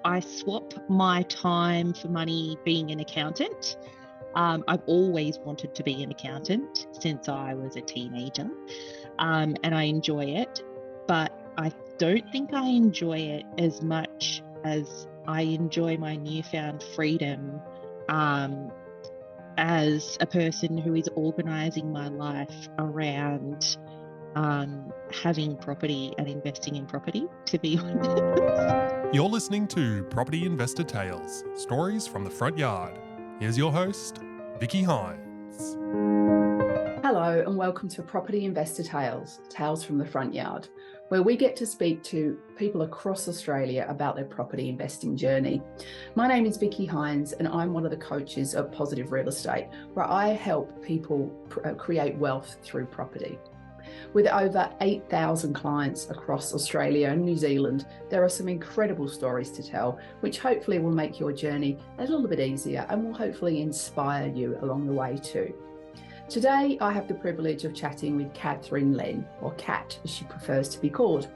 I swap my time for money being an accountant. I've always wanted to be an accountant since I was a teenager, and I enjoy it, but I don't think I enjoy it as much as I enjoy my newfound freedom um, as a person who is organising my life around having property and investing in property, to be honest. You're listening to Property Investor Tales, stories from the front yard. Here's your host, Vicky Hines. Hello and welcome to Property Investor Tales, Tales from the Front Yard, where we get to speak to people across Australia about their property investing journey. My name is Vicky Hines and I'm one of the coaches of Positive Real Estate, where I help people create wealth through property. With over 8,000 clients across Australia and New Zealand, there are some incredible stories to tell, which hopefully will make your journey a little bit easier and will hopefully inspire you along the way too. Today, I have the privilege of chatting with Katherine Lee, or Kat as she prefers to be called.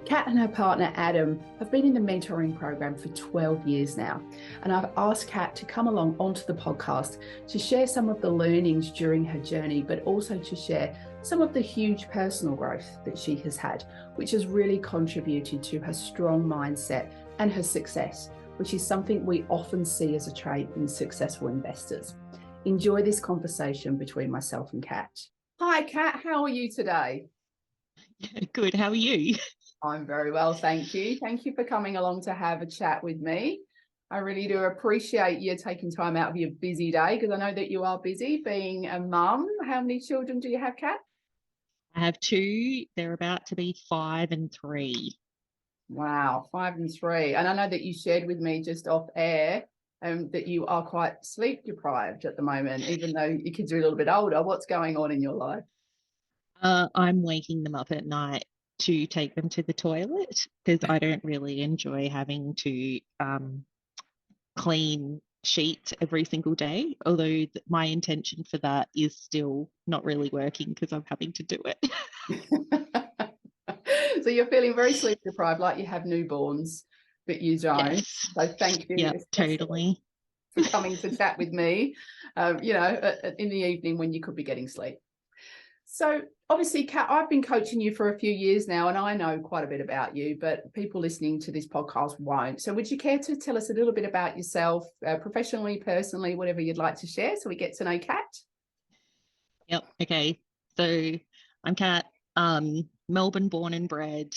Kat and her partner Adam have been in the mentoring program for 12 years now, and I've asked Kat to come along onto the podcast to share some of the learnings during her journey, but also to share some of the huge personal growth that she has had, which has really contributed to her strong mindset and her success, which is something we often see as a trait in successful investors. Enjoy this conversation between myself and Kat. Hi, Kat. How are you today? Good. How are you? I'm very well, thank you. Thank you for coming along to have a chat with me. I really do appreciate you taking time out of your busy day, because I know that you are busy being a mum. How many children do you have, Kat? I have two. They're about to be 5 and 3. Wow, 5 and 3. And I know that you shared with me just off air that you are quite sleep deprived at the moment, even though your kids are a little bit older. What's going on in your life? I'm waking them up at night to take them to the toilet because I don't really enjoy having to clean sheets every single day, although my intention for that is still not really working because I'm having to do it. So you're feeling very sleep deprived, like you have newborns, but you don't. Yes. So thank you. Yeah, totally. For coming to chat with me, in the evening when you could be getting sleep. So obviously, Kat, I've been coaching you for a few years now, and I know quite a bit about you, but people listening to this podcast won't. So would you care to tell us a little bit about yourself, professionally, personally, whatever you'd like to share, so we get to know Kat? Yep. Okay. So I'm Kat, Melbourne born and bred.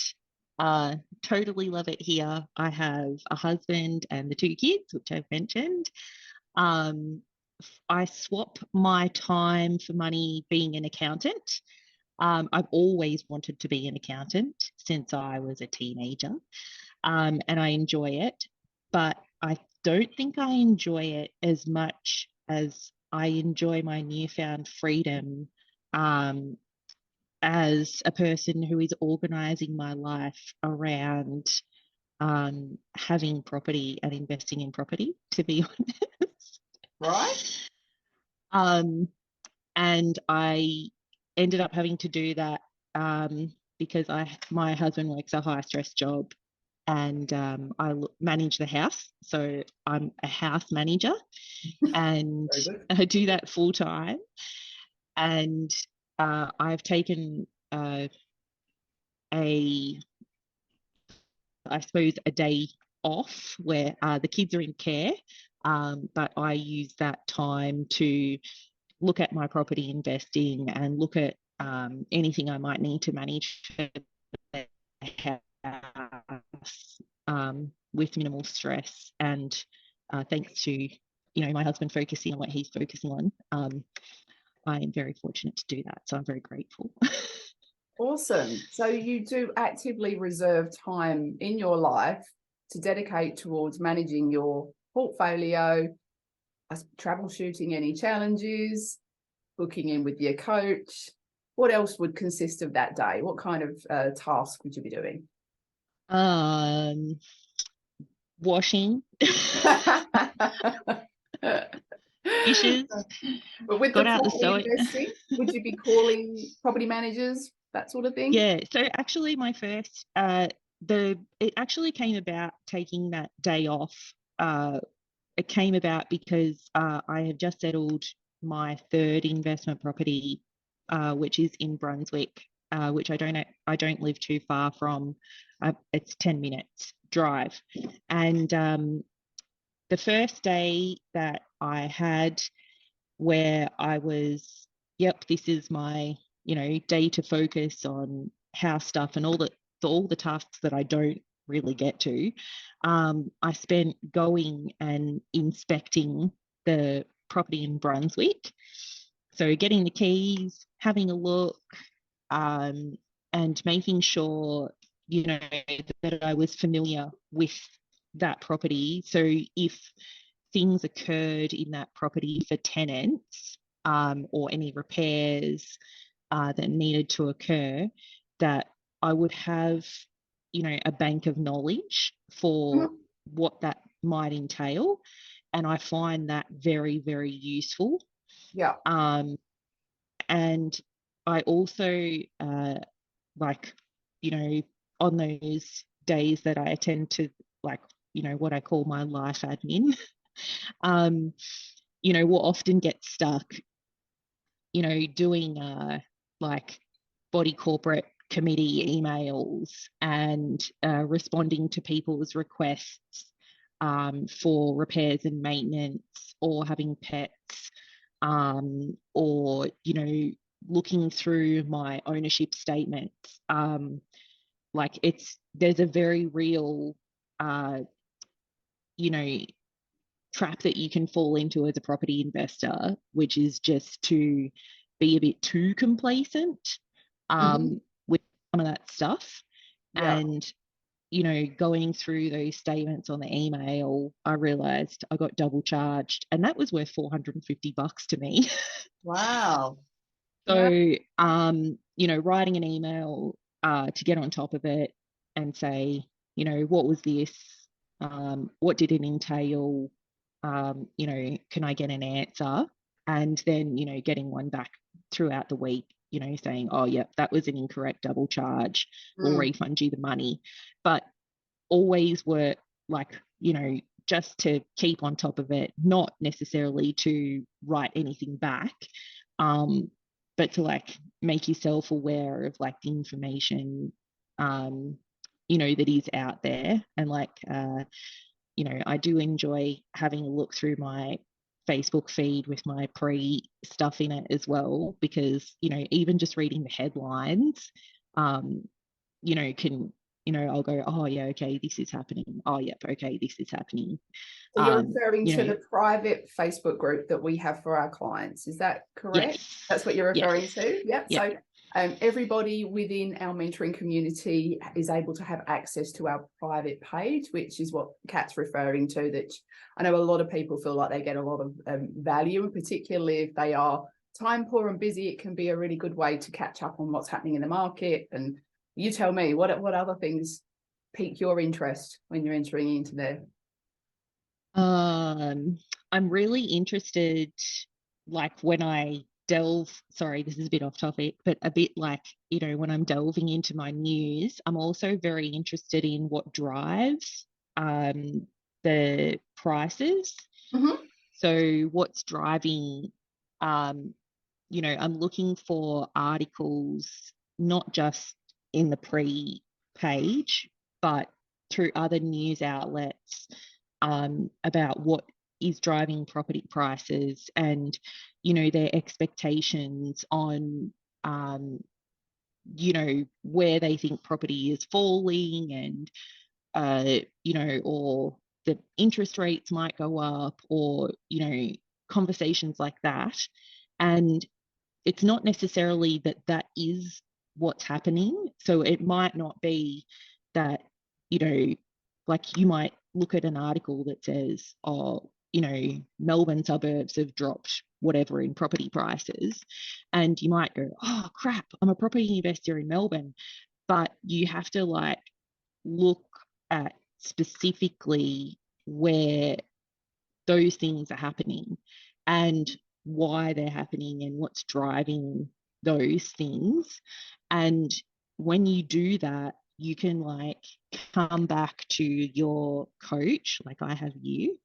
Totally love it here. I have a husband and the 2 kids, which I've mentioned. I swap my time for money being an accountant. I've always wanted to be an accountant since I was a teenager, and I enjoy it, but I don't think I enjoy it as much as I enjoy my newfound freedom as a person who is organising my life around having property and investing in property, to be honest. Right. And I ended up having to do that because my husband works a high stress job, and I manage the house. So I'm a house manager and I do that full time. And I've taken a day off where the kids are in care, but I use that time to look at my property investing and look at anything I might need to manage for the house with minimal stress. And thanks to my husband focusing on what he's focusing on, I am very fortunate to do that. So I'm very grateful. Awesome. So you do actively reserve time in your life to dedicate towards managing your portfolio, troubleshooting any challenges, booking in with your coach. What else would consist of that day? What kind of task would you be doing? Washing. Dishes. But with got out the sewing, would you be calling property managers, that sort of thing? Yeah. So actually, my first it actually came about taking that day off. It came about because I have just settled my third investment property, which is in Brunswick, which I don't live too far from. It's 10 minutes drive. And the first day that I had, where I was, yep, this is my, day to focus on house stuff and all the tasks that I don't really get to. I spent going and inspecting the property in Brunswick. So getting the keys, having a look, and making sure, that I was familiar with that property. So if things occurred in that property for tenants, or any repairs that needed to occur, that I would have, a bank of knowledge for what that might entail. And I find that very, very useful. Yeah. And I also, on those days that I attend to, what I call my life admin, will often get stuck, doing body corporate committee emails and responding to people's requests for repairs and maintenance, or having pets, or looking through my ownership statements. There's a very real trap that you can fall into as a property investor, which is just to be a bit too complacent with some of that stuff. Yeah. And going through those statements on the email, I realized I got double charged, and that was worth $450 to me. Wow. So, writing an email to get on top of it and say, what was this? What did it entail? Can I get an answer? And then, getting one back throughout the week, saying, oh, yep, that was an incorrect double charge. We'll refund you the money. But always work, just to keep on top of it, not necessarily to write anything back, but to make yourself aware of the information, that is out there. And I do enjoy having a look through my Facebook feed with my pre stuff in it as well, because, even just reading the headlines, can, I'll go, oh yeah, okay, this is happening. Oh, yep, okay, this is happening. So you're referring to the private Facebook group that we have for our clients. Is that correct? Yes. That's what you're referring to? Yep. So everybody within our mentoring community is able to have access to our private page, which is what Kat's referring to, that I know a lot of people feel like they get a lot of value, and particularly if they are time poor and busy, it can be a really good way to catch up on what's happening in the market. And you tell me, what other things pique your interest when you're entering into there? I'm really interested, when I delve, sorry, this is a bit off topic, but a bit when I'm delving into my news, I'm also very interested in what drives the prices. So what's driving, I'm looking for articles, not just in the pre-page, but through other news outlets, about what is driving property prices, and their expectations on where they think property is falling, and or the interest rates might go up, or conversations like that. And it's not necessarily that is what's happening. So it might not be that, you might look at an article that says, oh, Melbourne suburbs have dropped whatever in property prices. And you might go, oh, crap, I'm a property investor in Melbourne. But you have to look at specifically where those things are happening and why they're happening and what's driving those things. And when you do that, you can come back to your coach, like I have you,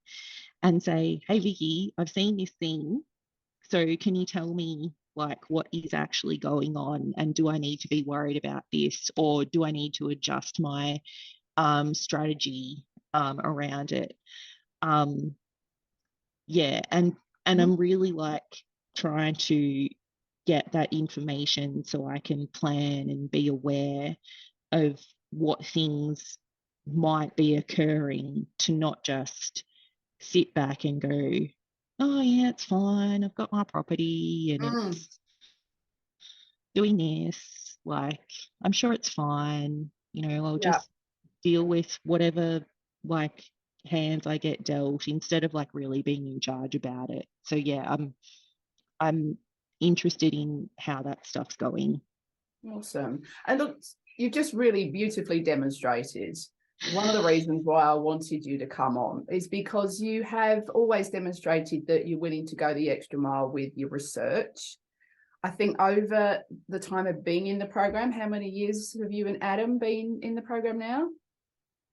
and say, hey, Vicky, I've seen this thing. So can you tell me like what is actually going on? And do I need to be worried about this? Or do I need to adjust my strategy around it? Yeah. And I'm really like trying to get that information so I can plan and be aware of what things might be occurring, to not just sit back and go, oh yeah, it's fine, I've got my property and it's doing this, like I'm sure it's fine, I'll just deal with whatever like hands I get dealt, instead of like really being in charge about it. So yeah, I'm interested in how that stuff's going. Awesome. And look, you've just really beautifully demonstrated. One of the reasons why I wanted you to come on is because you have always demonstrated that you're willing to go the extra mile with your research. I think over the time of being in the program, how many years have you and Adam been in the program now?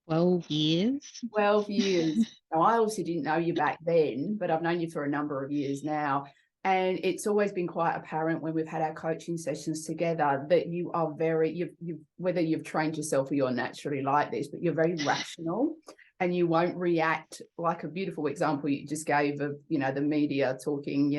12 years. 12 years. Now, I obviously didn't know you back then, but I've known you for a number of years now. And it's always been quite apparent when we've had our coaching sessions together that you are whether you've trained yourself or you're naturally like this, but you're very rational and you won't react, like a beautiful example you just gave of, the media talking,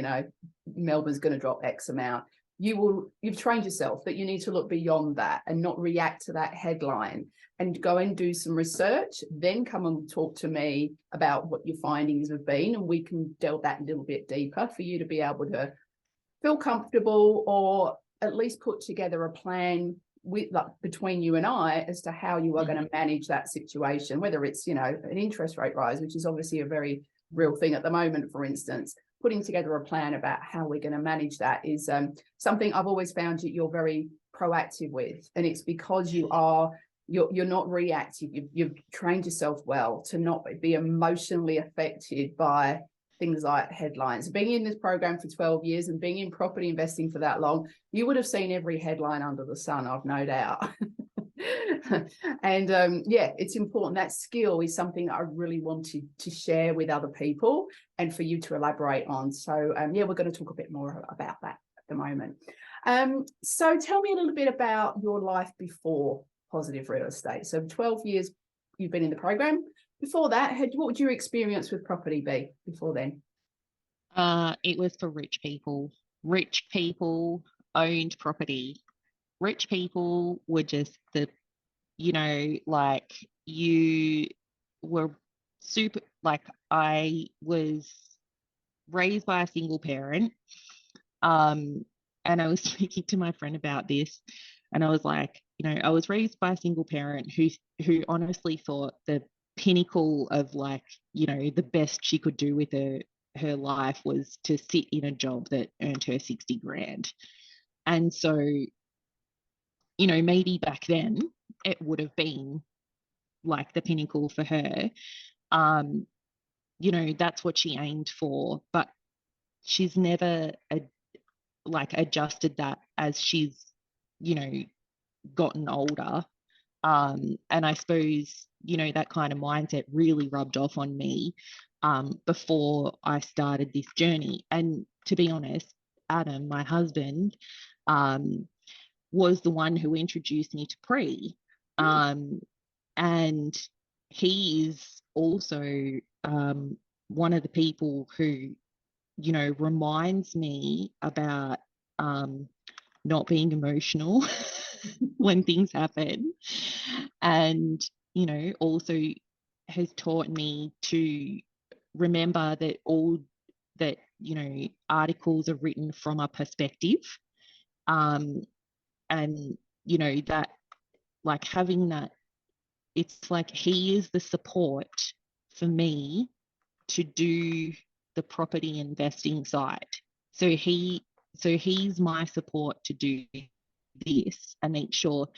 Melbourne's going to drop X amount. You've trained yourself that you need to look beyond that and not react to that headline, and go and do some research, then come and talk to me about what your findings have been, and we can delve that a little bit deeper for you to be able to feel comfortable, or at least put together a plan between you and I as to how you are going to manage that situation, whether it's, an interest rate rise, which is obviously a very real thing at the moment, for instance. Putting together a plan about how we're going to manage that is something I've always found you're very proactive with, and it's because you're not reactive. You've trained yourself well to not be emotionally affected by things like headlines. Being in this program for 12 years and being in property investing for that long, you would have seen every headline under the sun, I've no doubt. And it's important. That skill is something that I really wanted to share with other people and for you to elaborate on. So we're going to talk a bit more about that at the moment. So tell me a little bit about your life before Positive Real Estate. So 12 years you've been in the program. Before that, what would your experience with property be before then? It was for rich people. Rich people owned property. Rich people were just like you were super, like I was raised by a single parent. And I was speaking to my friend about this, and I was like, I was raised by a single parent who honestly thought the pinnacle of like, the best she could do with her life was to sit in a job that earned her 60 grand. And so, maybe back then it would have been like the pinnacle for her. That's what she aimed for, but she's never adjusted that as she's, gotten older. And I suppose, that kind of mindset really rubbed off on me before I started this journey. And to be honest, Adam, my husband, was the one who introduced me to pre. And he is also one of the people who, reminds me about not being emotional when things happen, and also has taught me to remember that all that articles are written from a perspective, and that like having that, it's like he is the support for me to do the property investing side. So he's my support to do this and make sure,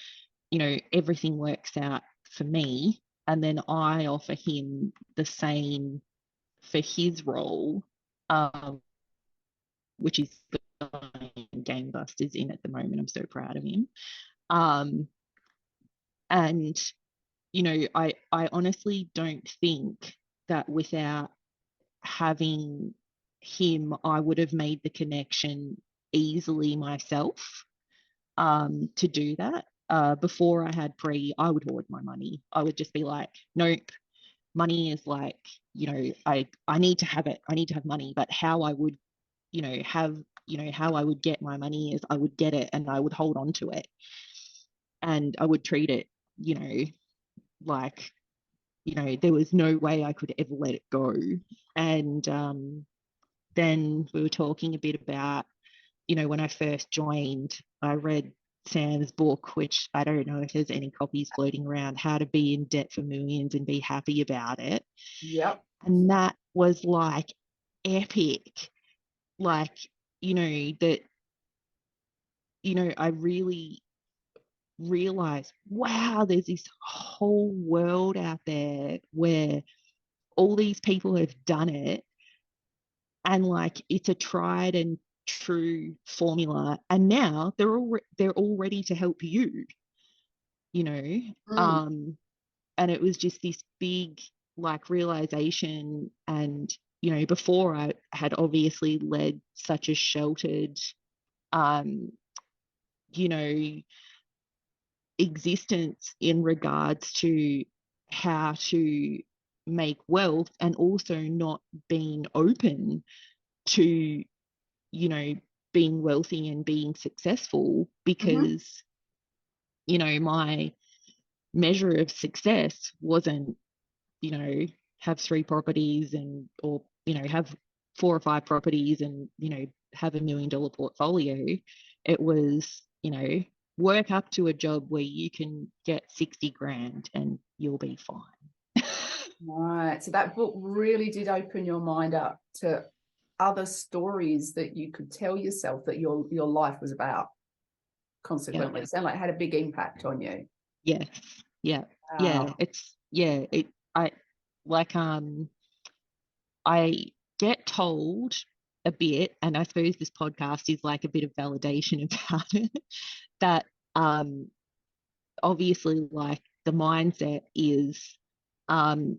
everything works out for me. And then I offer him the same for his role, which is game busters in at the moment. I'm so proud of him. And I honestly don't think that without having him, I would have made the connection easily myself to do that. Before I had Pre, I would hoard my money. I would just be like, nope, money is like, I need to have it. I need to have money. But how I would, how I would get my money is I would get it and I would hold on to it. And I would treat it, like, there was no way I could ever let it go. And then we were talking a bit about, when I first joined, I read Sam's book, which I don't know if there's any copies floating around, How to Be in Debt for Millions and Be Happy About It. Yep. And that was like epic. Like, that, I really realized, wow, there's this whole world out there where all these people have done it, and like it's a tried and true formula, and now they're all ready to help you, you know Mm. um and it was just this big like realization. And before I had obviously led such a sheltered um you know existence in regards to how to make wealth, and also not being open to being wealthy and being successful, Mm-hmm. because my measure of success wasn't have three properties and or have four or five properties and have $1 million portfolio. It was work up to a job where you can get 60 grand and you'll be fine. Right. So that book really did open your mind up to other stories that you could tell yourself that your life was about. Consequently, Yeah. it sounded like it had a big impact on you. Yes. Yeah. Yeah. Wow. I like I get told a bit, and I suppose this podcast is like a bit of validation about it, that obviously like the mindset is um,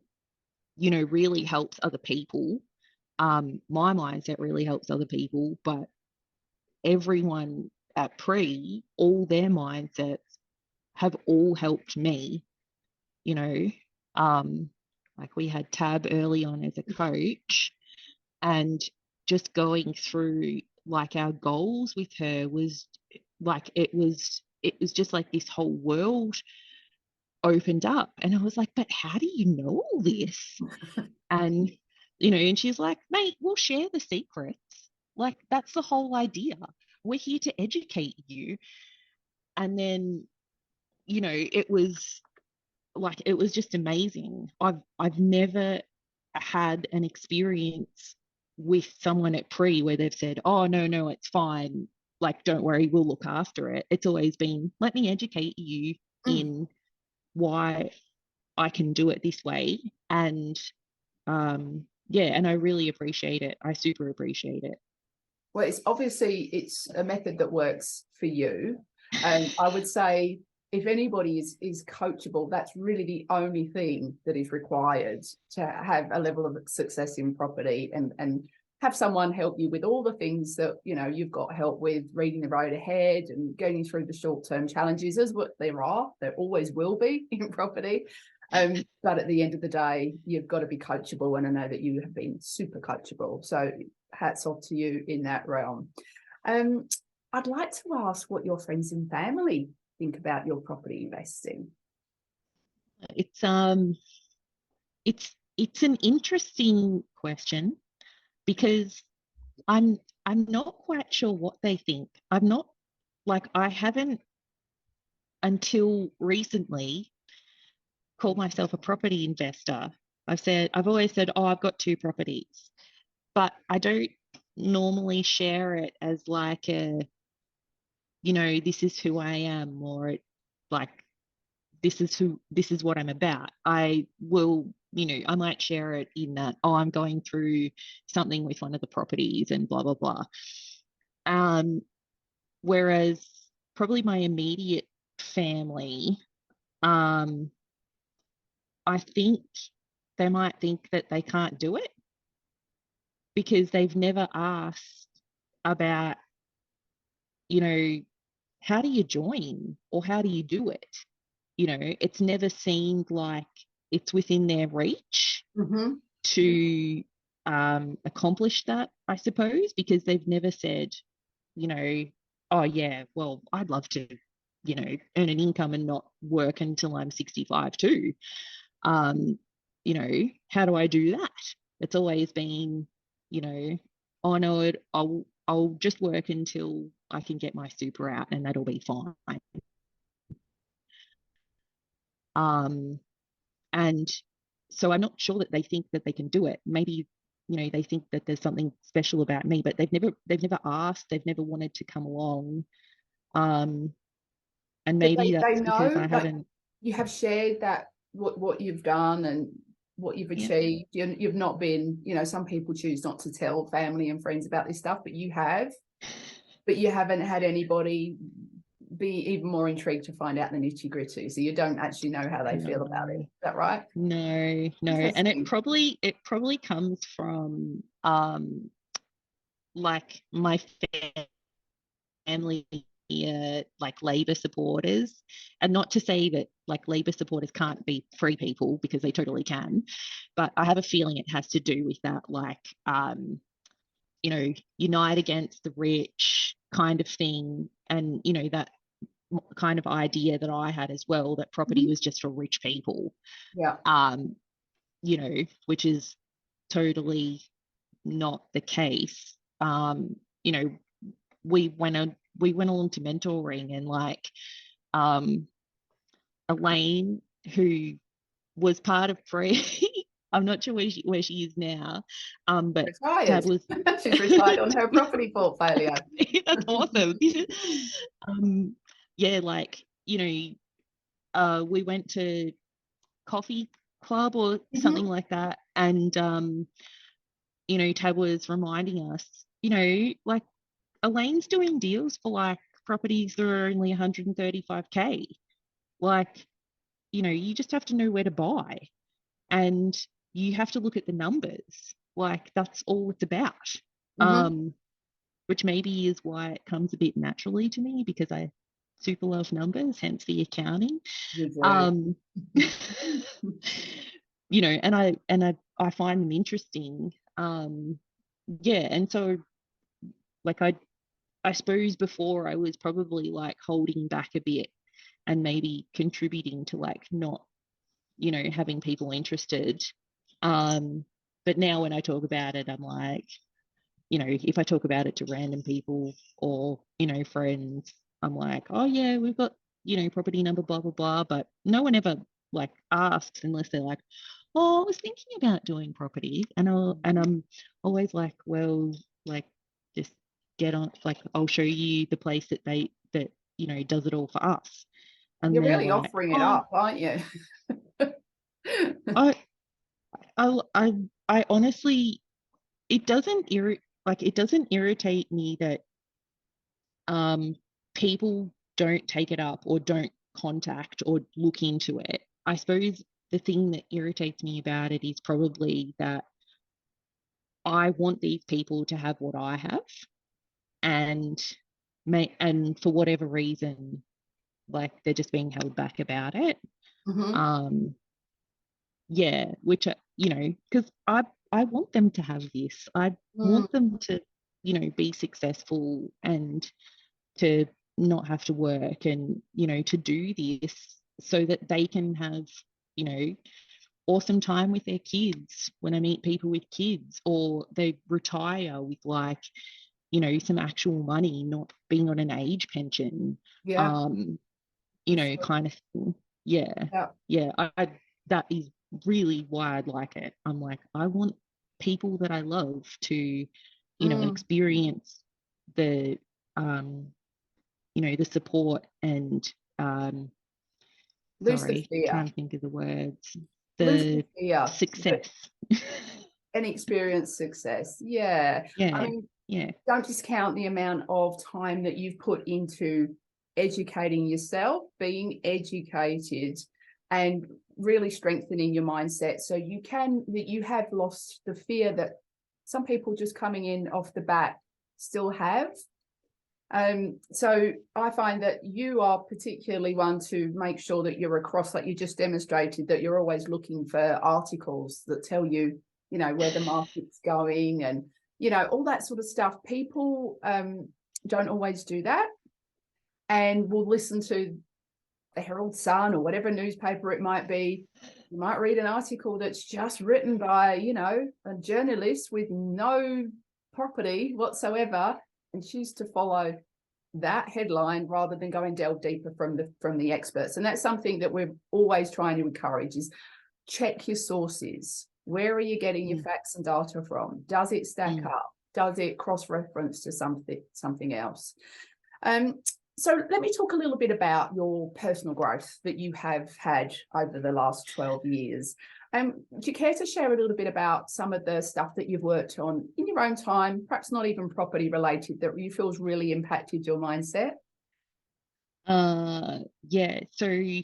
really helps other people. My mindset really helps other people, but everyone at Pre, all their mindsets have all helped me, you know. Um, like we had Tab early on as a coach, and just going through like our goals with her was like it was just like this whole world opened up, and I was like, but how do you know all this? And and she's like, mate, we'll share the secrets. Like that's the whole idea. We're here to educate you. And then it was just amazing. I've never had an experience with someone at Pre where they've said, oh no, it's fine, like don't worry, we'll look after it. It's always been, let me educate you Mm. in why I can do it this way. And yeah, and I really appreciate it. I super appreciate it. Well, it's a method that works for you, and I would say if anybody is coachable, that's really the only thing that is required to have a level of success in property, and have someone help you with all the things that you've got help with, reading the road ahead and getting through the short-term challenges, as what there always will be in property. But at the end of the day, you've got to be coachable, and I know that you have been super coachable. So hats off to you in that realm. I'd like to ask what your friends and family think about your property investing. It's it's an interesting question, because I'm not quite sure what they think. I'm not like I haven't until recently called myself a property investor. I've always said, oh, I've got two properties, but I don't normally share it as like this is who I am, or like this is what I'm about. I will, I might share it in that, oh, I'm going through something with one of the properties and blah, blah, blah. Whereas probably my immediate family, um, I think they might think that they can't do it because they've never asked about, you know, how do you join or how do you do it? You know, it's never seemed like it's within their reach Mm-hmm. to accomplish that, I suppose, because they've never said, you know, oh, yeah, well, I'd love to, you know, earn an income and not work until I'm 65 too. You know, how do I do that? It's always been, you know, oh no, I'll just work until I can get my super out and that'll be fine. And so I'm not sure that they think that they can do it. Maybe, you know, they think that there's something special about me, but they've never asked, they've never wanted to come along. And But maybe they that's because know, I like, haven't. you have shared that what you've done and what you've Yeah. achieved. You've not been, you know, some people choose not to tell family and friends about this stuff, but you have. But you haven't had anybody be even more intrigued to find out the nitty-gritty. So you don't actually know how they feel about it. Is that right? No. And it probably comes from like my family, like Labor supporters, and not to say that like Labor supporters can't be free people, because they totally can, but I have a feeling it has to do with that, like you know, unite against the rich kind of thing, and you know, that kind of idea that I had as well, that property was just for rich people. Yeah. You know, which is totally not the case. You know, we went along to mentoring, and like Elaine, who was part of Free, I'm not sure where she is now, but Retired. Tab was She's retired on her property portfolio. that's awesome. Yeah, like, you know, we went to coffee club or something like that, and you know, Tab was reminding us, you know, like Elaine's doing deals for like properties that are only 135K. Like, you know, you just have to know where to buy, and you have to look at the numbers. Like, that's all it's about. Which maybe is why it comes a bit naturally to me, because I super love numbers, hence the accounting. You do. You know, and I find them interesting. Yeah, and so like I suppose before I was probably like holding back a bit and maybe contributing to like not, you know, having people interested. But now when I talk about it, I'm like, you know, if I talk about it to random people or, you know, friends, I'm like, oh yeah, we've got, you know, property number, blah, blah, blah. But no one ever like asks unless they're like, oh, I was thinking about doing property. And I'm always like, well, like, just get on, like, I'll show you the place that, you know, does it all for us. And You're they're really like, offering it oh, up, aren't you? I, I honestly, it doesn't irritate me that people don't take it up or don't contact or look into it. I suppose the thing that irritates me about it is probably that I want these people to have what I have, and and for whatever reason, like, they're just being held back about it. Yeah, which you know, because I want them to have this. I want them to, you know, be successful and to not have to work, and, you know, to do this so that they can have, you know, awesome time with their kids when I meet people with kids, or they retire with, like, you know, some actual money, not being on an age pension. Yeah. You know, kind of thing. Yeah. Yeah. Yeah. I that is really why I'd like it. I'm like, I want people that I love to, you know, experience the you know, the support and Lose the sorry, fear. trying to think of the words. Lose the The fear. success. And experience success. Yeah. Yeah. I mean, Yeah. don't discount the amount of time that you've put into educating yourself, being educated, and really strengthening your mindset. So you have lost the fear that some people just coming in off the bat still have. So I find that you are particularly one to make sure that you're across, like you just demonstrated, that you're always looking for articles that tell you, where the market's going and, all that sort of stuff. People don't always do that and will listen to the Herald Sun or whatever newspaper it might be. You might read an article that's just written by, a journalist with no property whatsoever and choose to follow that headline rather than go and delve deeper from the experts. And that's something that we're always trying to encourage is check your sources. Where are you getting your facts and data from? Does it stack up? Does it cross-reference to something else? So let me talk a little bit about your personal growth that you have had over the last 12 years. Do you care to share a little bit about some of the stuff that you've worked on in your own time, perhaps not even property related, that you feel has really impacted your mindset? Yeah. So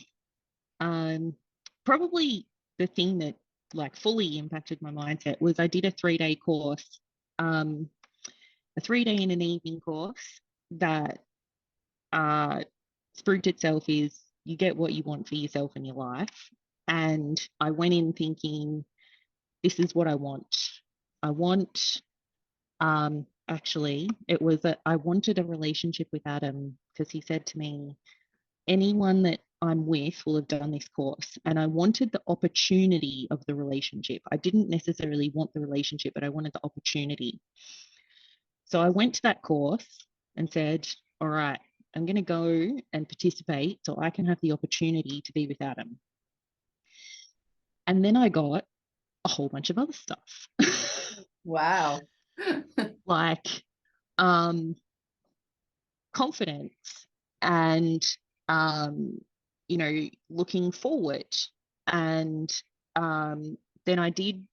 probably the thing that fully impacted my mindset was I did a 3-day course, a 3-day and an evening course that fruit itself is you get what you want for yourself in your life. And I went in thinking, this is what I want. I want, actually, it was that I wanted a relationship with Adam because he said to me, anyone that I'm with will have done this course. And I wanted the opportunity of the relationship. I didn't necessarily want the relationship, but I wanted the opportunity. So I went to that course and said, all right, I'm going to go and participate so I can have the opportunity to be with Adam. And then I got a whole bunch of other stuff. Wow. Like confidence and, looking forward. And then I did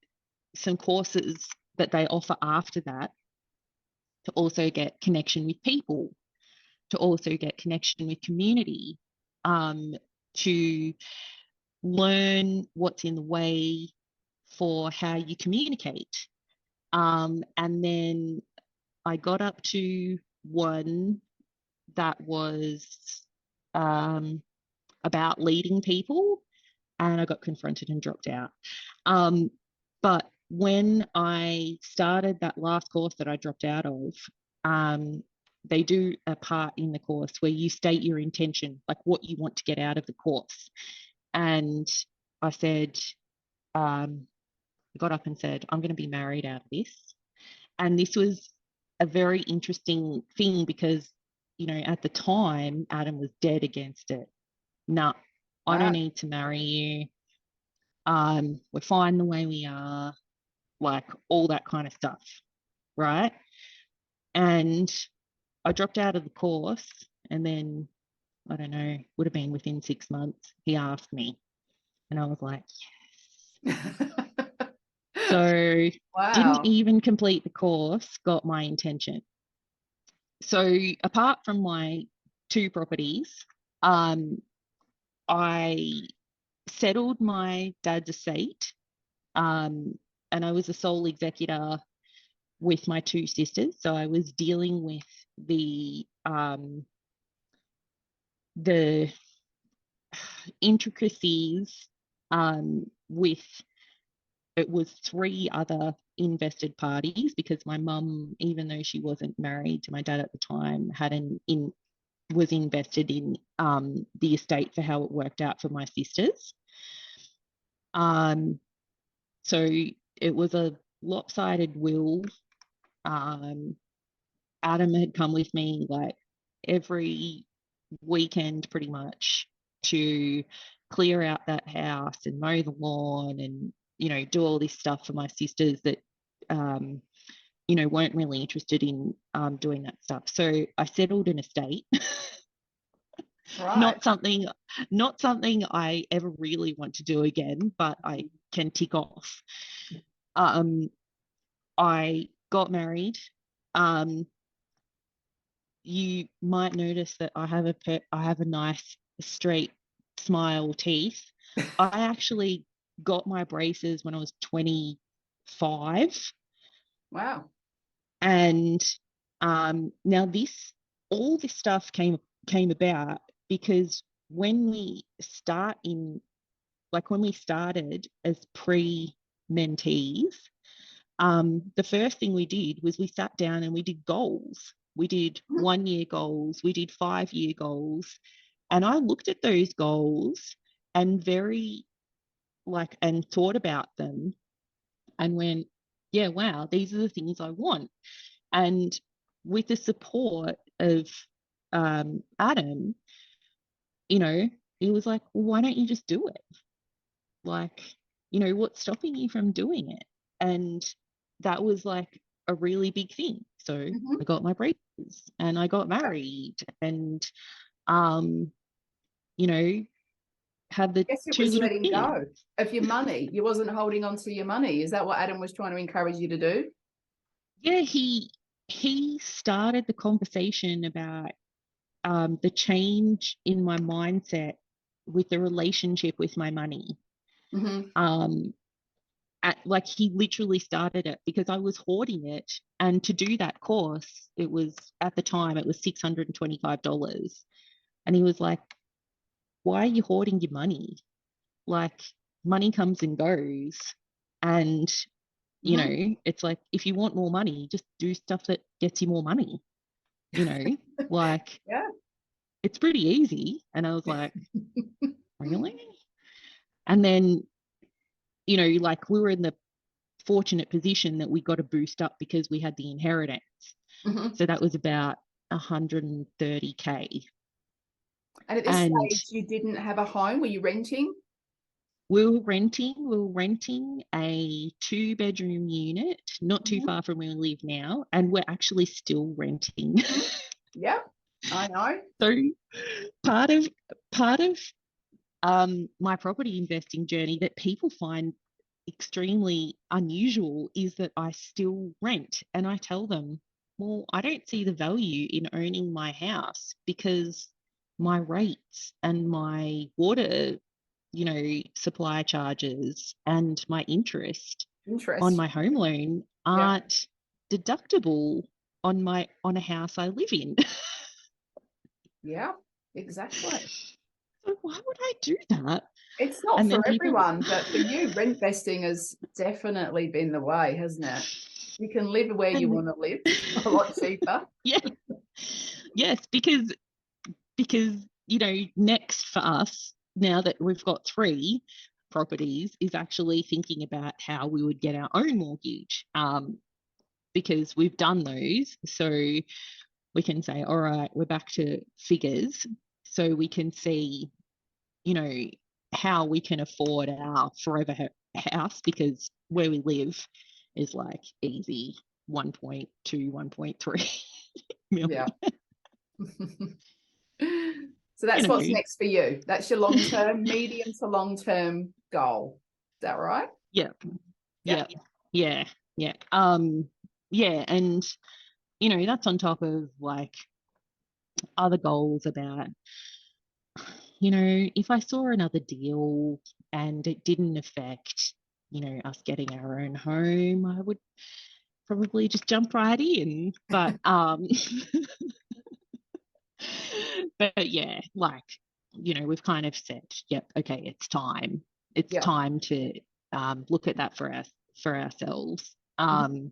some courses that they offer after that to also get connection with people, to also get connection with community, to learn what's in the way for how you communicate. And then I got up to one that was about leading people, and I got confronted and dropped out. But when I started that last course that I dropped out of, they do a part in the course where you state your intention, like what you want to get out of the course. And I said, I got up and said, I'm going to be married out of this. And this was a very interesting thing because, at the time, Adam was dead against it. No, I don't need to marry you. We're fine the way we are, like all that kind of stuff, right? And I dropped out of the course, and then, I don't know, would have been within 6 months, he asked me. And I was like, yes. So didn't even complete the course, got my intention. So apart from my 2 properties, I settled my dad's estate, and I was a sole executor with my 2 sisters. So I was dealing with the intricacies with, it was 3 other invested parties because my mum, even though she wasn't married to my dad at the time, was invested in the estate for how it worked out for my sisters. So it was a lopsided will. Adam had come with me like every weekend pretty much to clear out that house and mow the lawn and, do all this stuff for my sisters that, weren't really interested in doing that stuff. So I settled an estate. Right. Not something I ever really want to do again, but I can tick off. I got married. You might notice that I have a nice straight smile teeth. I actually got my braces when I was 25. Wow. And now all this stuff came about because when we started as pre-mentees, the first thing we did was we sat down and we did goals. We did 1-year goals, we did 5-year goals. And I looked at those goals and and thought about them and went, yeah, wow, these are the things I want. And with the support of Adam, he was like, well, why don't you just do it? Like, what's stopping you from doing it? And that was like a really big thing. So I got my braces and I got married and, you know, had the Guess it 2 was little letting kids. go of your money. You wasn't holding on to your money. Is that what Adam was trying to encourage you to do? Yeah, he started the conversation about the change in my mindset with the relationship with my money. Like he literally started it because I was hoarding it. And to do that course, at the time, it was $625. And he was like, why are you hoarding your money? Like, money comes and goes. And, it's like, if you want more money, just do stuff that gets you more money, like, yeah, it's pretty easy. And I was like, really? And then, like we were in the fortunate position that we got a boost up because we had the inheritance. So that was about 130K. And at this stage, you didn't have a home. Were you renting? We were renting a 2-bedroom unit, not too far from where we live now, and we're actually still renting. Yeah, I know. So part of my property investing journey that people find extremely unusual is that I still rent. And I tell them, well, I don't see the value in owning my house because my rates and my water, supply charges and my interest on my home loan aren't deductible on a house I live in. Yeah, exactly. So why would I do that? It's not for everyone, but for you, rent vesting has definitely been the way, hasn't it? You can live where you want to live a lot cheaper. Yeah. Yes, because next for us, now that we've got 3 properties, is actually thinking about how we would get our own mortgage, because we've done those. So we can say, all right, we're back to figures. So we can see, how we can afford our forever house, because where we live is like easy 1.2, 1.3 million. Yeah. So that's what's next for you. That's your long-term, medium to long-term goal. Is that right? Yeah. Yeah. Yeah. Yeah. Yeah. And, that's on top of like other goals about, if I saw another deal and it didn't affect, us getting our own home, I would probably just jump right in. But but yeah, like, we've kind of said, yep, okay, it's time. It's time to look at that for ourselves. And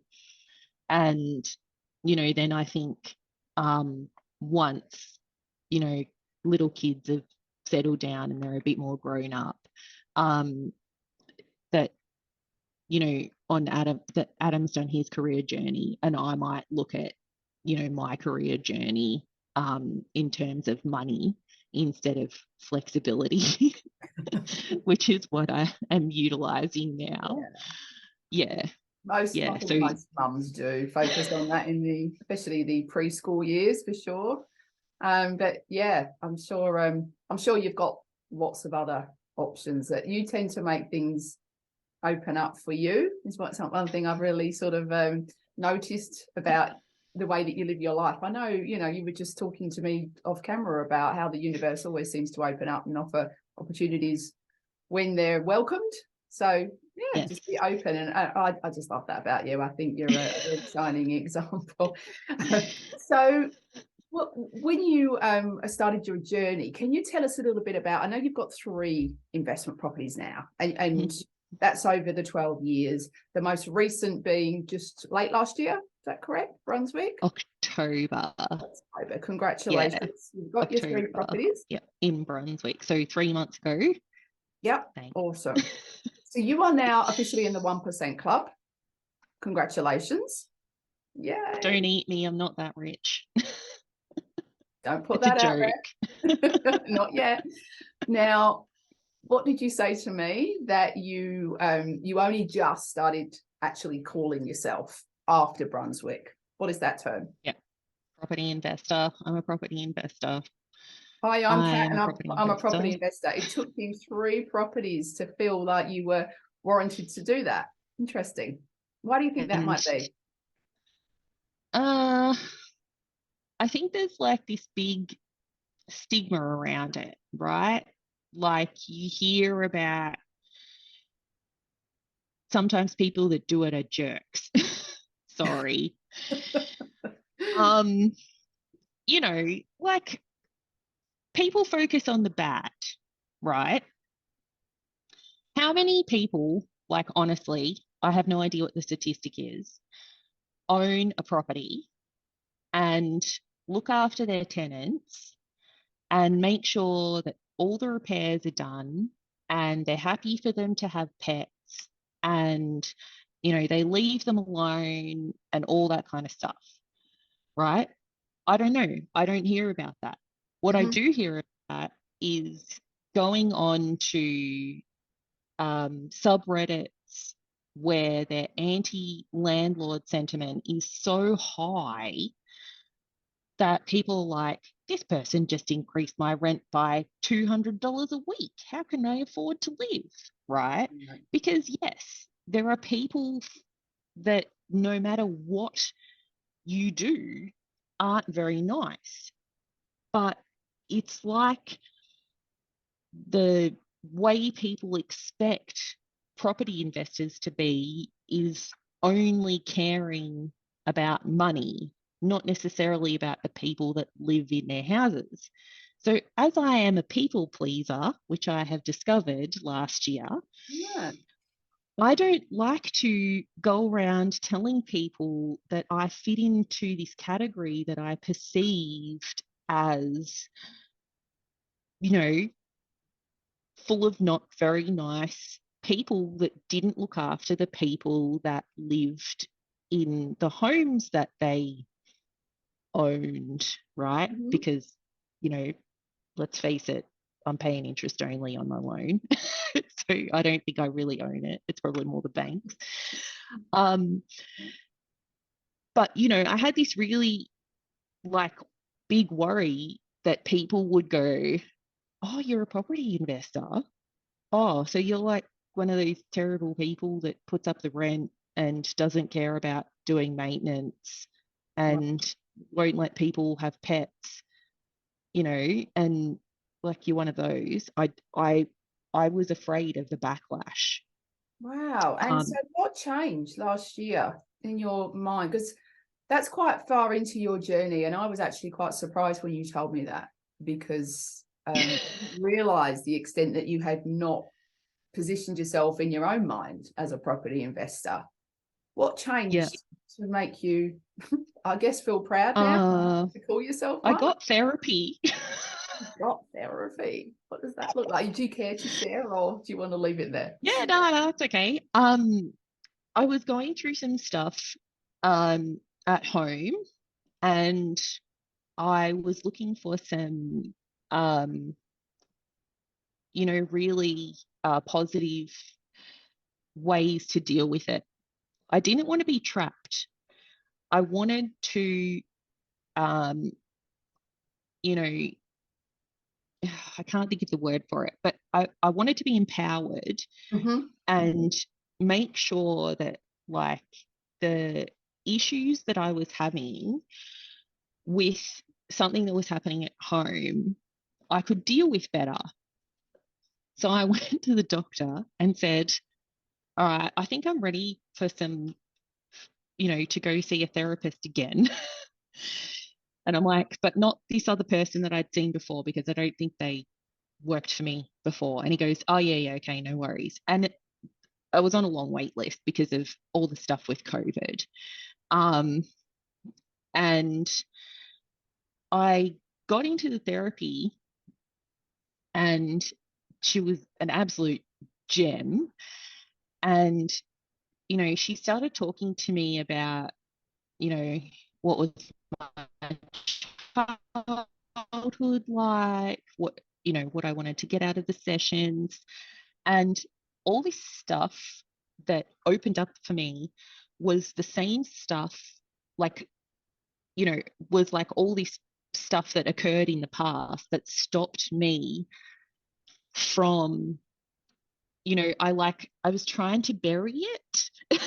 then I think once little kids have settled down and they're a bit more grown up, that that Adam's done his career journey, and I might look at my career journey in terms of money instead of flexibility, which is what I am utilizing now. Yeah. Most mums do focus on that especially the preschool years, for sure. But yeah, I'm sure you've got lots of other options that you tend to make things open up for you. Is one thing I've really sort of noticed about the way that you live your life. I know, you were just talking to me off camera about how the universe always seems to open up and offer opportunities when they're welcomed. So yeah, Yes. just be open. And I just love that about you. I think you're a really shining example. So when you started your journey, can you tell us a little bit about, I know you've got 3 investment properties now, and that's over the 12 years, the most recent being just late last year. Is that correct? Brunswick? October. Congratulations. Yeah. You've got October. your 3 properties. Yeah, in Brunswick. So 3 months ago. Yep. Thanks. Awesome. So you are now officially in the 1% club. Congratulations. Yeah. Don't eat me. I'm not that rich. Don't put It's that a out joke. there. Not yet. Now, what did you say to me that you only just started actually calling yourself after Brunswick? What is that term? Yeah. Property investor. I'm a property investor. Hi, I'm Kat, and I'm a property investor. investor. It took you 3 properties to feel like you were warranted to do that. Interesting. Why do you think that might be? I think there's like this big stigma around it, right? Like you hear about sometimes people that do it are jerks. Sorry. You know, like people focus on the bad, right? How many people, like honestly, I have no idea what the statistic is, own a property and look after their tenants and make sure that all the repairs are done and they're happy for them to have pets and, you know, they leave them alone and all that kind of stuff, right? I don't know. I don't hear about that. What I do hear about is going on to subreddits where their anti-landlord sentiment is so high that people are like, this person just increased my rent by $200 a week. How can I afford to live? Right? Because yes, there are people that no matter what you do aren't very nice. But it's like the way people expect property investors to be is only caring about money, not necessarily about the people that live in their houses. So as I am a people pleaser, which I have discovered last year, I don't like to go around telling people that I fit into this category that I perceived as, you know, full of not very nice people that didn't look after the people that lived in the homes that they owned, right? Because, you know, let's face it, I'm paying interest only on my loan. So I don't think I really own it. It's probably more the banks. But, you know, I had this really like big worry that people would go, oh, you're a property investor. Oh, so you're like one of these terrible people that puts up the rent and doesn't care about doing maintenance and won't let people have pets, you know, and like you're one of those. I was afraid of the backlash. Wow. And so what changed last year in your mind? Because that's quite far into your journey. And I was actually quite surprised when you told me that, because I realised the extent that you had not positioned yourself in your own mind as a property investor. What changed to make you, I guess, feel proud now to call yourself one? I got therapy. Got therapy. What does that look like? Do you care to share, or do you want to leave it there? Yeah, no, it's okay. I was going through some stuff at home, and I was looking for some you know, really positive ways to deal with it. I didn't want to be trapped. I wanted to you know, I can't think of the word for it, but I wanted to be empowered and make sure that like the issues that I was having with something that was happening at home, I could deal with better. So I went to the doctor and said, all right, I think I'm ready for some, to go see a therapist again. And I'm like, but not this other person that I'd seen before, because I don't think they worked for me before. And he goes, oh, yeah, okay, no worries. And I was on a long wait list because of all the stuff with COVID. And I got into the therapy, and she was an absolute gem. And, she started talking to me about, what was my childhood like, what I wanted to get out of the sessions, and all this stuff that opened up for me was the same stuff, like, was like all this stuff that occurred in the past that stopped me from, I was trying to bury it,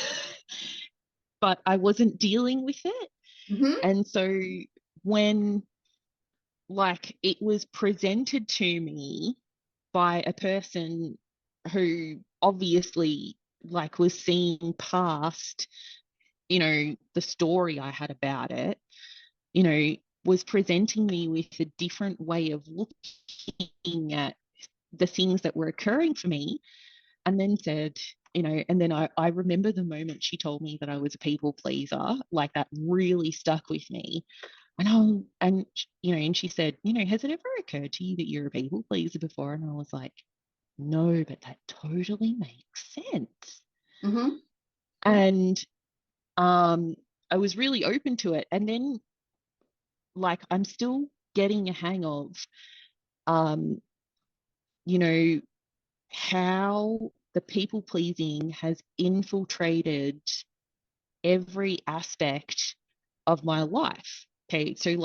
but I wasn't dealing with it. Mm-hmm. And so when it was presented to me by a person who obviously was seeing past, the story I had about it, was presenting me with a different way of looking at the things that were occurring for me, and then said, and then I remember the moment she told me that I was a people pleaser, that really stuck with me. And she said, has it ever occurred to you that you're a people pleaser before? And I was like, no, but that totally makes sense. Mm-hmm. And I was really open to it. And then I'm still getting a hang of, how the people pleasing has infiltrated every aspect of my life. Okay, so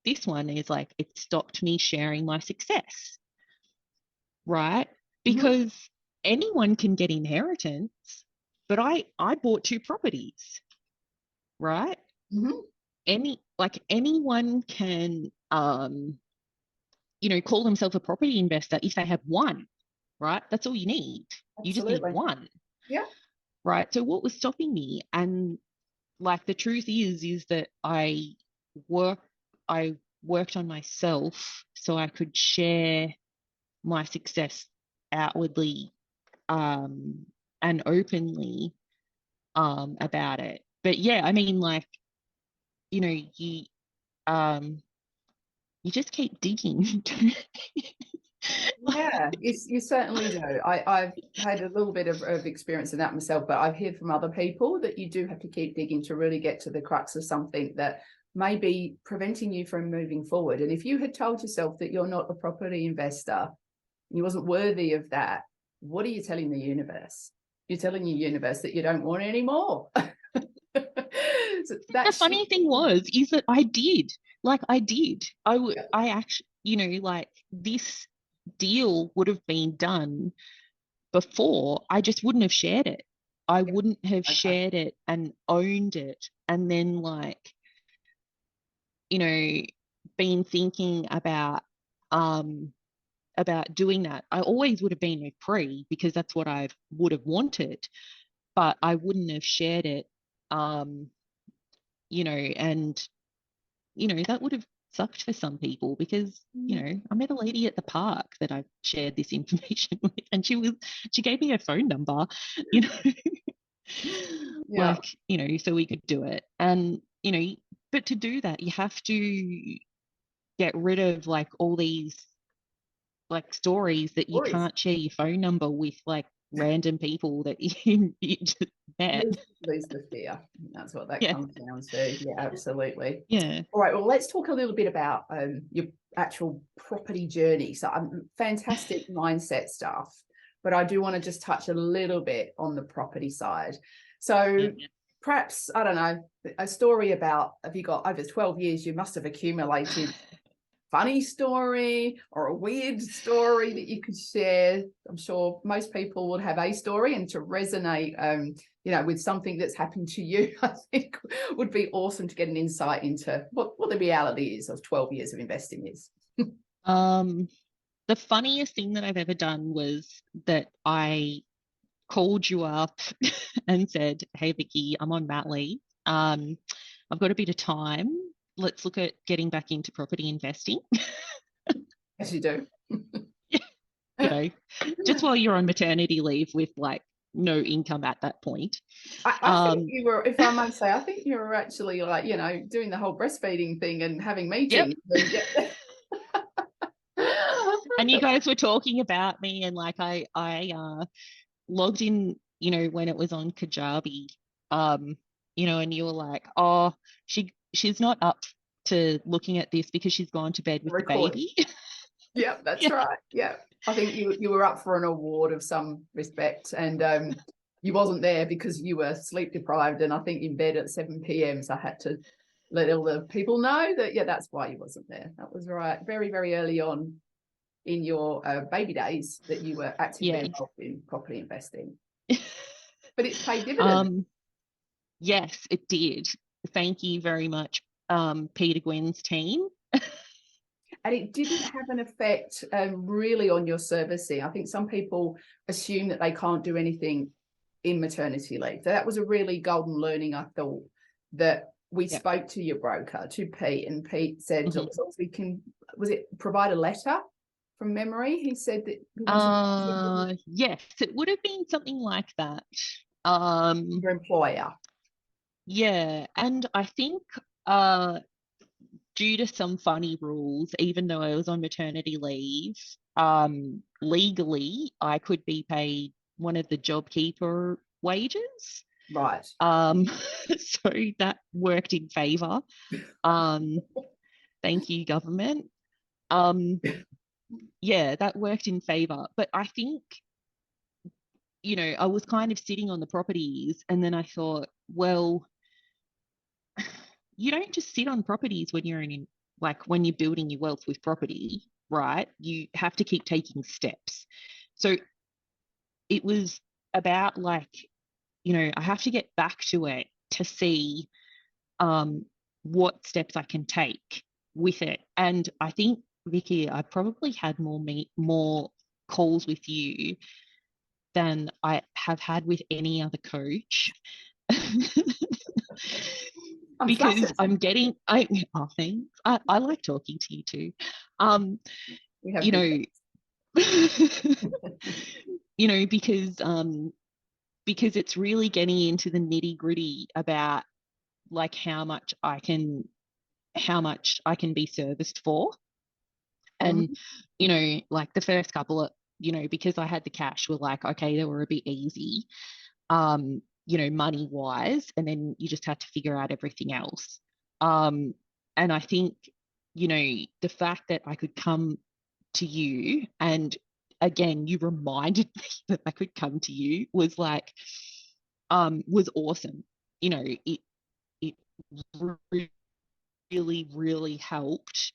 this one is it stopped me sharing my success, right? Because anyone can get inheritance, but I bought 2 properties, right? Mm-hmm. Anyone can call themselves a property investor if they have one, right? That's all you need. Absolutely. You just need one. Yeah. Right. So what was stopping me? And the truth is that I worked on myself so I could share my success outwardly and openly about it. But yeah, I mean, you just keep digging. Yeah, you certainly do. I've had a little bit of experience in that myself, but I've heard from other people that you do have to keep digging to really get to the crux of something that may be preventing you from moving forward. And if you had told yourself that you're not a property investor, you wasn't worthy of that, what are you telling the universe? You're telling your universe that you don't want any more. So the funny thing is that I did. I actually, this deal would have been done before. I just wouldn't have shared it. I wouldn't have shared it and owned it, and then been thinking about doing that. I always would have been with pre, because that's what I would have wanted, but I wouldn't have shared it. And that would have sucked for some people, because I met a lady at the park that I shared this information with, and she gave me her phone number, Yeah. so we could do it. And but to do that, you have to get rid of all these stories that you can't share your phone number with random people that you just met. Lose the fear. That's what that comes down to. Yeah, absolutely. Yeah. All right. Well, let's talk a little bit about your actual property journey. So, fantastic mindset stuff, but I do want to just touch a little bit on the property side. So, perhaps, I don't know, a story about, have you got over 12 years, you must have accumulated funny story or a weird story that you could share. I'm sure most people would have a story, and to resonate with something that's happened to you, I think would be awesome to get an insight into what the reality is of 12 years of investing is. The the funniest thing that I've ever done was that I called you up and said, "Hey, Vicky, I'm on mat leave. I've got a bit of time. Let's look at getting back into property investing." As you do. You know, just while you're on maternity leave with like no income at that point. I think you were, if I might say, I think you were actually like, you know, doing the whole breastfeeding thing and having meetings. Yep. And you guys were talking about me, and like I logged in, you know, when it was on Kajabi, you know, and you were like, "Oh, she's not up to looking at this because she's gone to bed with the baby." Yeah, that's right. Yeah, I think you were up for an award of some respect, and you wasn't there because you were sleep deprived, and I think in bed at 7 p.m. So I had to let all the people know that, yeah, that's why you wasn't there. That was right. Very, very early on in your baby days that you were actively involved in property investing. But it's paid dividends. Yes, it did. Thank you very much, Peter Gwynn's team. And it didn't have an effect really on your servicing. I think some people assume that they can't do anything in maternity leave. So that was a really golden learning, I thought, that we spoke to your broker, to Pete, and Pete said, as long as we can, was it provide a letter from memory? He said that. Yes, it would have been something like that. Your employer. Yeah, and I think due to some funny rules, even though I was on maternity leave, legally I could be paid one of the JobKeeper wages. Right. So that worked in favor. Thank you, government. Yeah, that worked in favor. But I think, you know, I was kind of sitting on the properties, and then I thought, well, you don't just sit on properties when you're in, like, when you're building your wealth with property, right? You have to keep taking steps. So it was about like, you know, I have to get back to it to see what steps I can take with it. And I think, Vicky, I probably had more calls with you than I have had with any other coach. Because I'm getting, thanks. I like talking to you too. You know, you know, because it's really getting into the nitty gritty about like how much I can be serviced for. And, you know, like the first couple of, you know, because I had the cash, were like, okay, they were a bit easy, you know, money wise, and then you just had to figure out everything else. And I think, you know, the fact that I could come to you, and again, you reminded me that I could come to you, was like, was awesome. You know, it really, really helped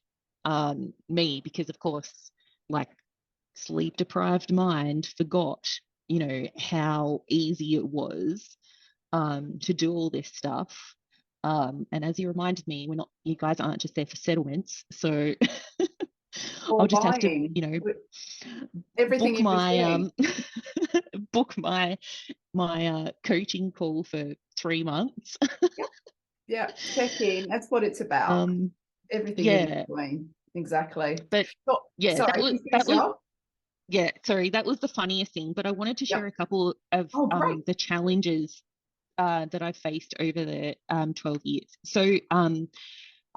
me, because of course, like, sleep deprived mind forgot, you know, how easy it was to do all this stuff. And as you reminded me, you guys aren't just there for settlements. So I'll just have to, you know, everything book my book my coaching call for 3 months. Yeah, check in. That's what it's about. Everything in between. Exactly. But yeah, sorry, that was the funniest thing. But I wanted to share a couple of the challenges that I've faced over the 12 years. So I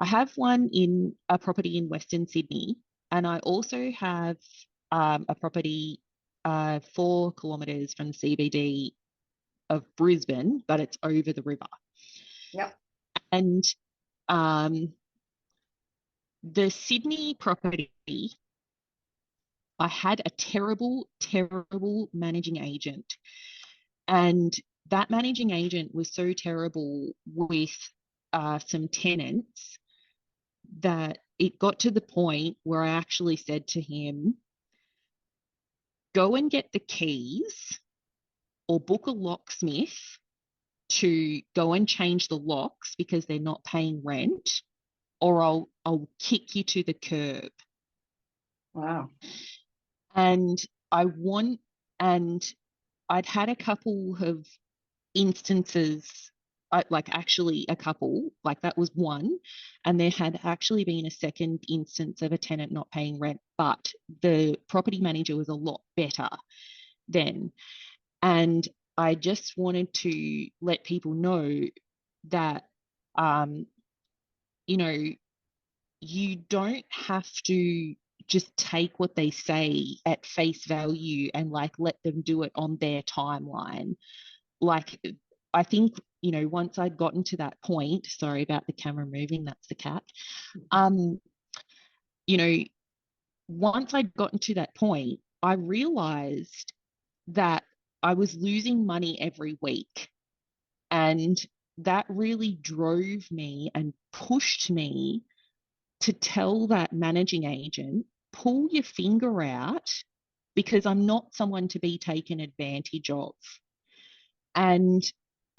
have one in a property in Western Sydney, and I also have a property 4 kilometres from the CBD of Brisbane, but it's over the river. Yep. And the Sydney property, I had a terrible, terrible managing agent. And that managing agent was so terrible with some tenants that it got to the point where I actually said to him, go and get the keys or book a locksmith to go and change the locks because they're not paying rent, or I'll kick you to the curb. Wow. And I want, and I'd had a couple of instances, actually a couple, like that was one. And there had actually been a second instance of a tenant not paying rent, but the property manager was a lot better then. And I just wanted to let people know that, um, you know, you don't have to just take what they say at face value and like let them do it on their timeline. Like, I think, once I'd gotten to that point, sorry about the camera moving, that's the cat. You know, once I'd gotten to that point, I realized that I was losing money every week. And that really drove me and pushed me to tell that managing agent, pull your finger out, because I'm not someone to be taken advantage of. And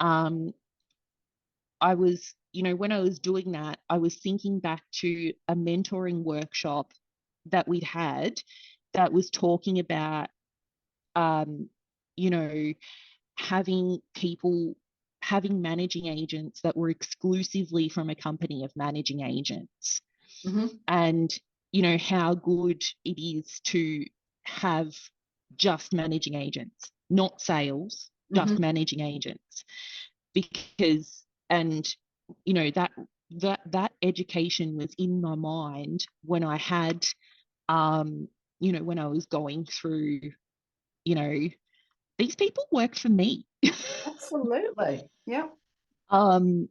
I was, when I was doing that, I was thinking back to a mentoring workshop that we'd had that was talking about, you know, having people, having managing agents that were exclusively from a company of managing agents. Mm-hmm. And, how good it is to have just managing agents, not sales, just managing agents. Because, and, that education was in my mind when I had, when I was going through, these people work for me. Absolutely. Yeah. I'm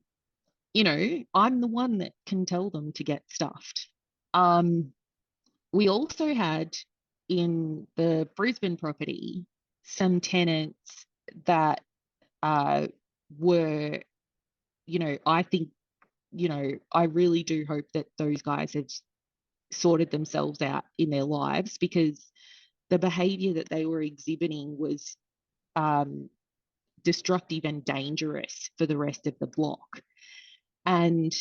the one that can tell them to get stuffed. We also had in the Brisbane property some tenants that were, I think, I really do hope that those guys have sorted themselves out in their lives, because the behavior that they were exhibiting was destructive and dangerous for the rest of the block. And,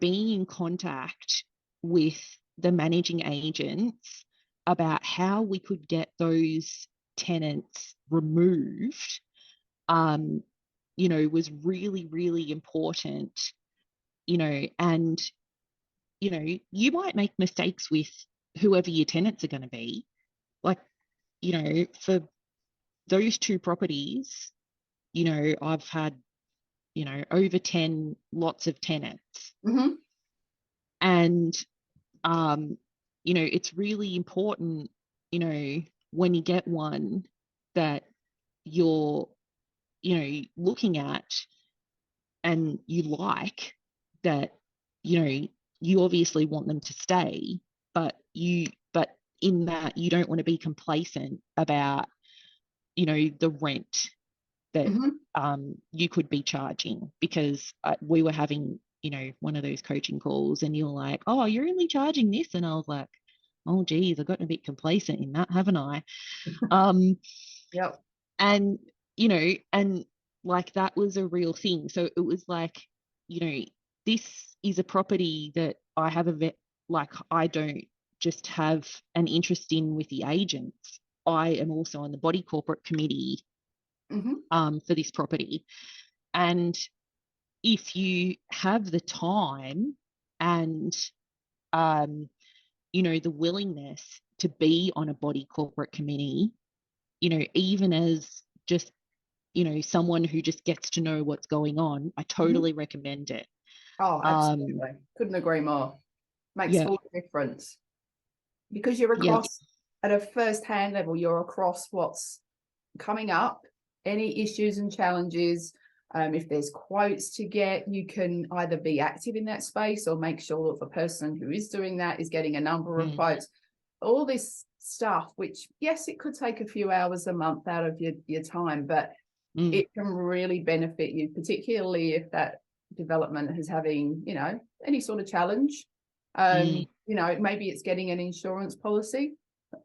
being in contact with the managing agents about how we could get those tenants removed, was really, really important, and, you might make mistakes with whoever your tenants are going to be. Like, for those two properties, I've had, over 10 lots of tenants. Mm-hmm. And, it's really important, when you get one that you're, looking at and you like, that, you obviously want them to stay, but in that you don't want to be complacent about, the rent that you could be charging. Because we were having, one of those coaching calls and you're like, oh, you're only charging this. And I was like, oh, geez, I've gotten a bit complacent in that, haven't I? Yep. And, and like that was a real thing. So it was like, this is a property that I have I don't just have an interest in with the agents. I am also on the body corporate committee for this property. And if you have the time and, the willingness to be on a body corporate committee, even as just, someone who just gets to know what's going on, I totally recommend it. Oh, absolutely. Couldn't agree more. Makes all the difference. Because you're across at a first-hand level, you're across what's coming up, any issues and challenges. If there's quotes to get, you can either be active in that space or make sure that the person who is doing that is getting a number of quotes. All this stuff, which, yes, it could take a few hours a month out of your time, but it can really benefit you, particularly if that development is having, any sort of challenge. Maybe it's getting an insurance policy.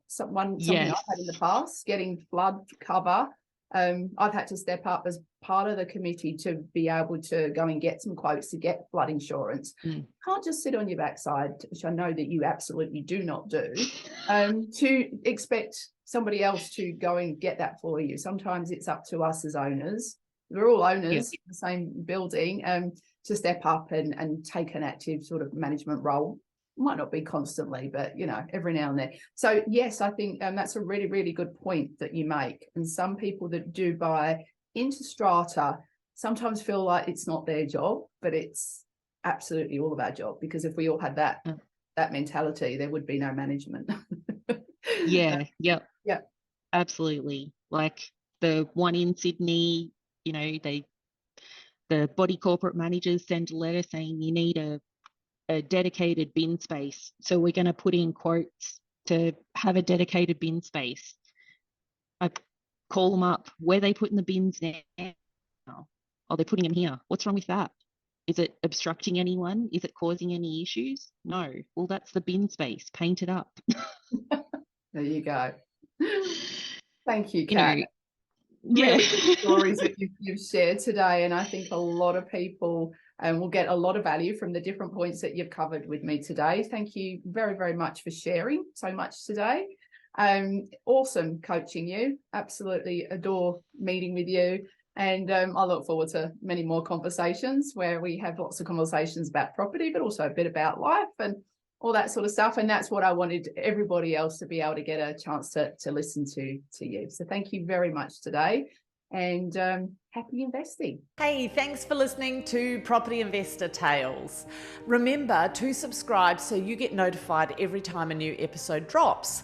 Something I've had in the past, getting flood cover I've had to step up as part of the committee to be able to go and get some quotes to get flood insurance. Can't just sit on your backside, which I know that you absolutely do not do, to expect somebody else to go and get that for you. Sometimes it's up to us as owners. We're all owners in the same building, to step up and take an active sort of management role. Might not be constantly, but every now and then. So yes, I think that's a really, really good point that you make. And some people that do buy into strata sometimes feel like it's not their job, but it's absolutely all of our job, because if we all had that mentality, there would be no management. Yeah. Absolutely. Like the one in Sydney, the body corporate managers send a letter saying you need a dedicated bin space. So we're going to put in quotes to have a dedicated bin space. I call them up. Where are they putting the bins now? Oh, they're putting them here. What's wrong with that? Is it obstructing anyone? Is it causing any issues? No. Well, that's the bin space. Paint it up. There you go. Thank you, Kat. Yeah. Really good stories that you've shared today, and I think a lot of people will get a lot of value from the different points that you've covered with me today. Thank you very, very much for sharing so much today. Awesome coaching you. Absolutely adore meeting with you, and I look forward to many more conversations where we have lots of conversations about property, but also a bit about life and all that sort of stuff. And that's what I wanted everybody else to be able to get a chance to listen to you. So thank you very much today, and happy investing. Hey, thanks for listening to Property Investor Tales. Remember to subscribe so you get notified every time a new episode drops.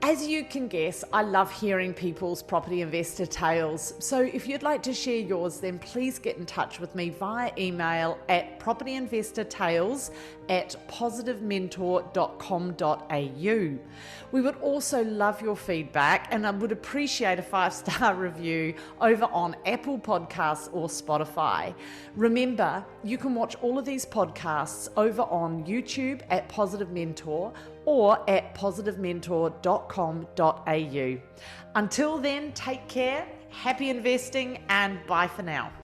As you can guess, I love hearing people's property investor tales. So if you'd like to share yours, then please get in touch with me via email at propertyinvestortales@positivementor.com.au. We would also love your feedback, and I would appreciate a 5-star review over on Apple Podcasts or Spotify. Remember, you can watch all of these podcasts over on YouTube at Positive Mentor or at positivementor.com.au. Until then, take care, happy investing, and bye for now.